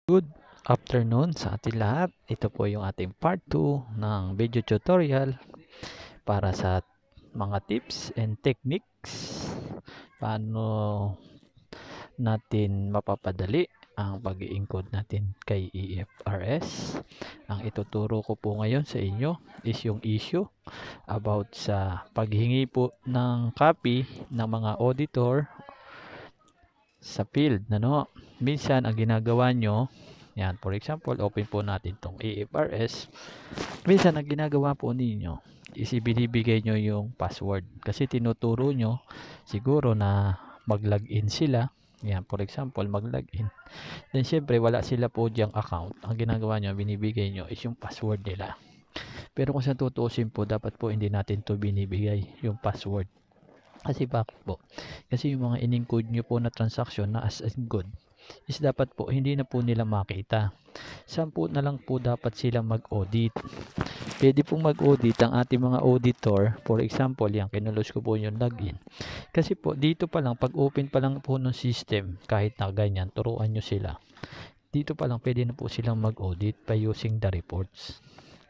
Good afternoon sa ating lahat. Ito po yung ating part 2 ng video tutorial para sa mga tips and techniques paano natin mapapadali ang pag-i-encode natin kay EFRS. Ang ituturo ko po ngayon sa inyo is yung issue about sa paghingi po ng copy ng mga auditor sa field. Minsan ang ginagawa nyo, yan, for example, open po natin itong AFRS. Minsan, ang ginagawa po ninyo is ibinibigay nyo yung password. Kasi tinuturo nyo siguro na mag-login sila. Yan, for example, mag-login. Then, syempre, wala sila po diyang account. Ang ginagawa nyo, binibigay nyo is yung password nila. Pero kung sa tutuusin po, dapat po hindi natin to binibigay yung password. Kasi bakit po? Kasi yung mga in-encode nyo po na transaction na as good is dapat po hindi na po nila makita. Saan po na lang po dapat silang mag-audit. Pwede pong mag-audit ang ating mga auditor. For example, yan, kinulos ko po yung login. Kasi po, dito pa lang, pag open pa lang po ng system, kahit na ganyan, turuan nyo sila. Dito pa lang, pwede na po silang mag-audit by using the reports.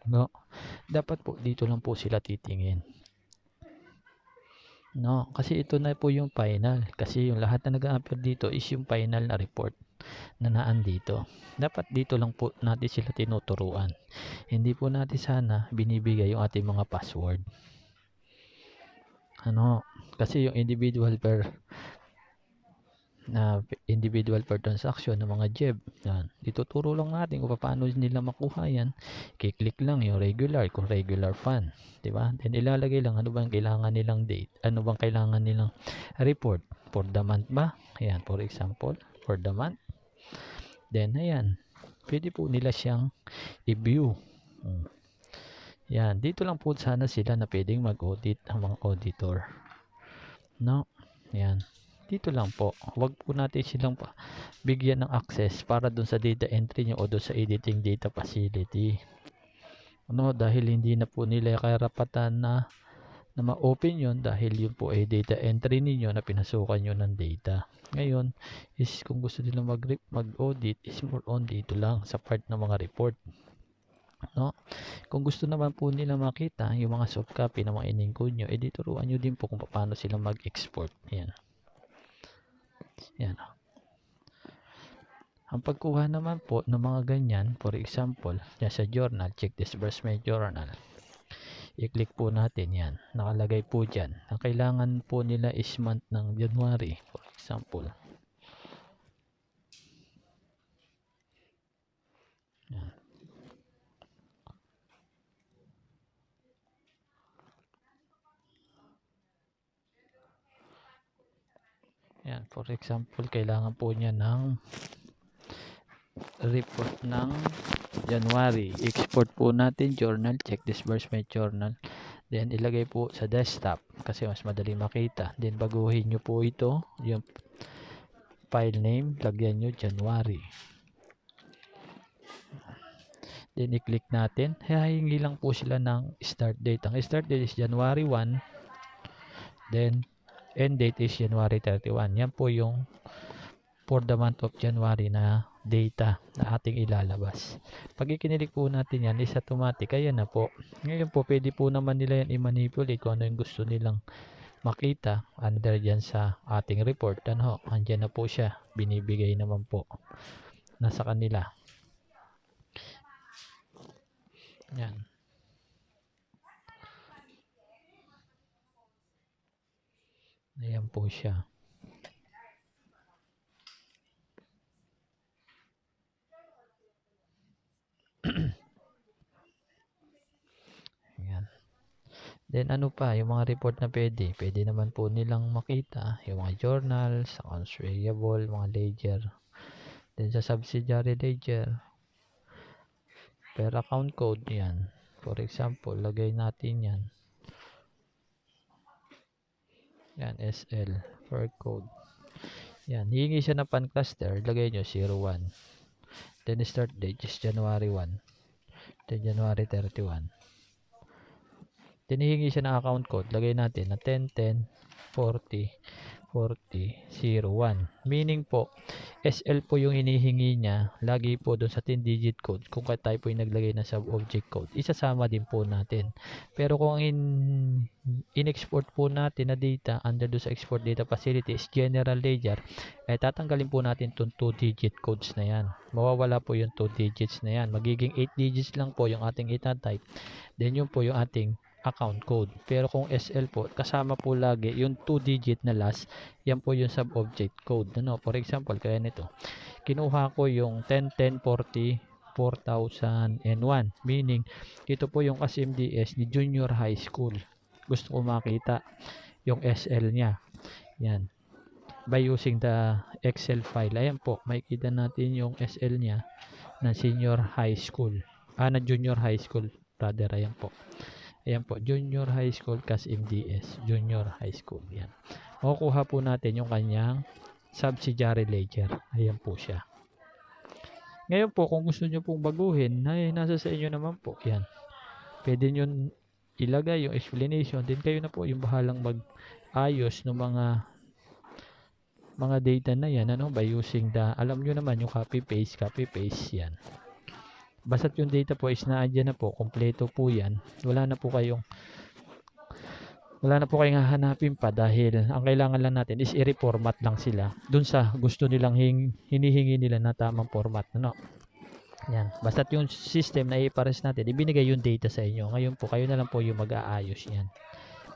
No? Dapat po, dito lang po sila titingin. No, kasi ito na po yung final. Kasi yung lahat na nag-a-appear dito is yung final na report na naandito. Dapat dito lang po natin sila tinuturuan. Hindi po natin sana binibigay yung ating mga password. Kasi yung individual per transaction ng mga JEB, yan, ituturo lang natin kung paano nila makuha yan. I-click lang yung regular, kung regular fund, di ba? Then ilalagay lang ano bang kailangan nilang date, ano bang kailangan nilang report for the month ba? Ayan, for example, for the month. Then ayan, pwede po nila siyang i-view. Yan, dito lang po sana sila na pwedeng mag-audit ang mga auditor. No? Yan. Dito lang po. Huwag po natin silang bigyan ng access para dun sa data entry nyo o dun sa editing data facility. Dahil hindi na po nila karapatan na ma-open yun dahil yun po ay data entry ninyo na pinasukan nyo ng data. Ngayon, is kung gusto nila mag-audit is more on dito lang sa part ng mga report. Kung gusto naman po nila makita yung mga soft copy ng mga in-encode nyo, turuan nyo din po kung paano sila mag-export. Yan. Yan. Ang pagkuha naman po ng mga ganyan, for example, yan sa journal, check disbursement journal. I-click po natin yan. Nakalagay po dyan. Ang kailangan po nila is month ng January, for example. Yan. Yan, for example, kailangan po niya ng report ng January. Export po natin journal, check disbursement journal. Then ilagay po sa desktop kasi mas madali makita. Then baguhin nyo po ito, yung file name, lagyan nyo January. Then i-click natin. Hihingi lang po sila ng start date. Ang start date is January 1. Then end date is January 31. Yan po yung for the month of January na data na ating ilalabas. Pag ikinilik po natin yan, is automatic. Ayan na po. Ngayon po, pwede po naman nila yan i-manipulate kung ano yung gusto nilang makita under dyan sa ating report. Andyan na po siya. Binibigay naman po. Nasa kanila. Yan. Ayan po siya. Ayan. Then ano pa, yung mga report na pwede naman po nilang makita, yung mga journals, accounts payable, mga ledger. Then sa subsidiary ledger, per account code yan. For example, lagay natin yan. Yan, SL, per code. Yan, hihingi siya ng pan cluster, lagay nyo 01. Then start date is January 1. Then January 31. Then hihingi siya ng account code, lagay natin na 1010 40 40 01. Meaning po, SL po yung hinihingi niya, lagi po doon sa 10-digit code, kung tayo po yung naglagay ng sub-object code, isasama din po natin. Pero kung in-export po natin na data under doon sa export data facility is general ledger, ay tatanggalin po natin itong 2-digit codes na yan. Mawawala po yung 2 digits na yan. Magiging 8 digits lang po yung ating itatype. Then yun po yung ating account code. Pero kung SL po, kasama po lagi yung 2 digit na last, yan po yung sub-object code. Ano? For example, kaya nito, kinuha ko yung 101040 4001, meaning ito po yung SMDS ni junior high school. Gusto ko makita yung SL niya. Yan. By using the Excel file. Ayan po, makikita natin yung SL niya na senior high school. Na junior high school, brother. Ayan po. Ayan po, junior high school kas MDS, junior high school. Yan. Makukuha po natin yung kanyang subsidiary ledger. Ayan po siya. Ngayon po, kung gusto nyo pong baguhin, ay nasa sa inyo naman po. Yan. Pwede nyo ilagay yung explanation. Then kayo na po yung bahalang mag-ayos ng mga data na yan, ano, by using alam nyo naman yung copy-paste, yan. Basta't yung data po is naandyan na po, kompleto po yan, wala na po kayong hahanapin pa, dahil ang kailangan lang natin is i-reformat lang sila dun sa gusto nilang hinihingi nila na tamang format, ano. Yan, basta't yung system na i-pares natin, ibinigay yung data sa inyo. Ngayon po, kayo na lang po yung mag-aayos yan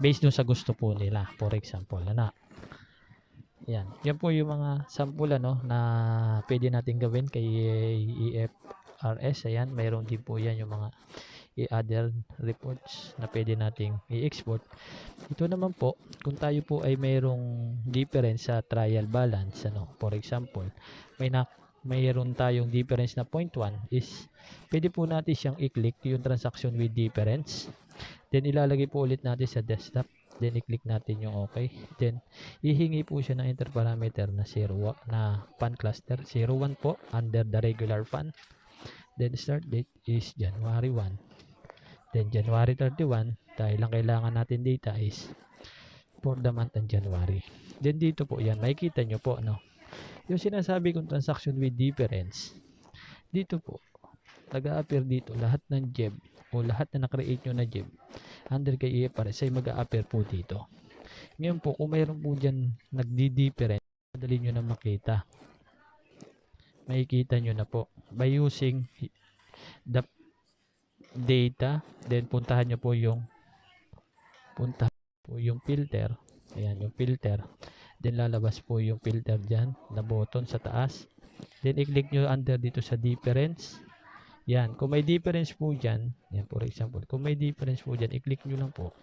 based dun sa gusto po nila. For example, ano. Yan. Yan po yung mga sample, ano, na pwede natin gawin kay EFRS. Ayan, mayroon din po yan yung mga other reports na pwede nating i-export. Ito naman po, kung tayo po ay mayroong difference sa trial balance, ano, for example, mayroon tayong difference na 0.1 is pwede po natin siyang i-click yung transaction with difference. Then ilalagay po ulit natin sa desktop. Then i-click natin yung okay. Then ihingi po siya ng interparameter na 0 na pan cluster 01 po under the regular pan. Then start date is January 1. Then January 31, dahil lang kailangan natin data is for the month ng January. Then dito po yan, makikita nyo po, no, yung sinasabi kong transaction with difference. Dito po nag-a-appear dito lahat ng JEB o lahat na na-create nyo na JEB under kay EFRS ay mag-a-appear po dito. Ngayon po, kung mayroon po dyan nagdi-difference, madali nyo na makita. Makikita nyo na po by using the data. Then puntahan nyo po yung filter. Ayan yung filter. Then lalabas po yung filter dyan na button sa taas. Then i-click nyo under dito sa difference. Yan, kung may difference po dyan, yan for example, kung may difference po dyan, i-click nyo lang po.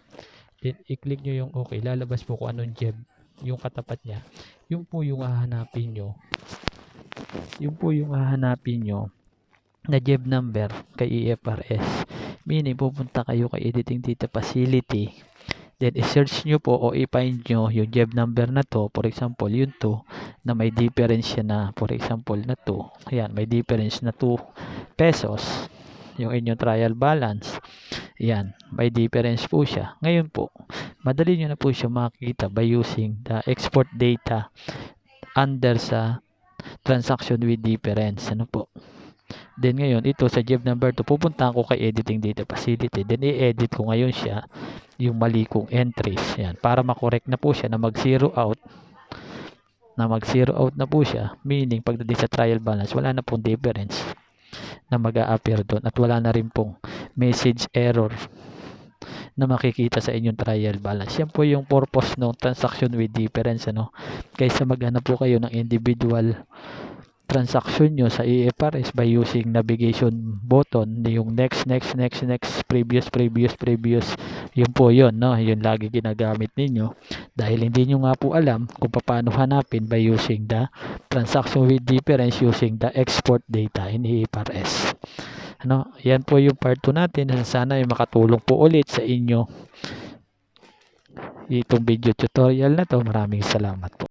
Then i-click nyo yung okay, lalabas po kung anong JEB yung katapat niya. Yung po yung hahanapin nyo. Yung po yung hahanapin nyo na JEB number kay EFRS. Meaning, pupunta kayo kay Editing Data Facility. Then, i-search nyo po o i-find nyo yung JEB number na to. For example, yung 2 na may difference siya na, for example, na 2. Ayan, may difference na 2 pesos. Yung inyong trial balance. Ayan, may difference po siya. Ngayon po, madali nyo na po siya makikita by using the export data under sa transaction with difference. Ano po? Then ngayon, ito sa JEB number 2, pupunta ako kay Editing Data Facility. Then i-edit ko ngayon siya, yung mali kong entries. Yan, para makorek na po siya na mag-zero out. Na po siya. Meaning, pagdating sa trial balance, wala na pong difference na mag-a-appear doon. At wala na rin pong message error na makikita sa inyong trial balance. Yan po yung purpose ng transaction with difference. Ano? Kaysa maghanap po kayo ng individual transaction nyo sa EFRS by using navigation button, yung next, previous, yun po yun, no? Yun lagi ginagamit ninyo dahil hindi nyo nga po alam kung paano hanapin by using the transaction with difference using the export data in EFRS. Ano? Yan po yung part 2 natin. Sana ay makatulong po ulit sa inyo itong video tutorial na to. Maraming salamat po.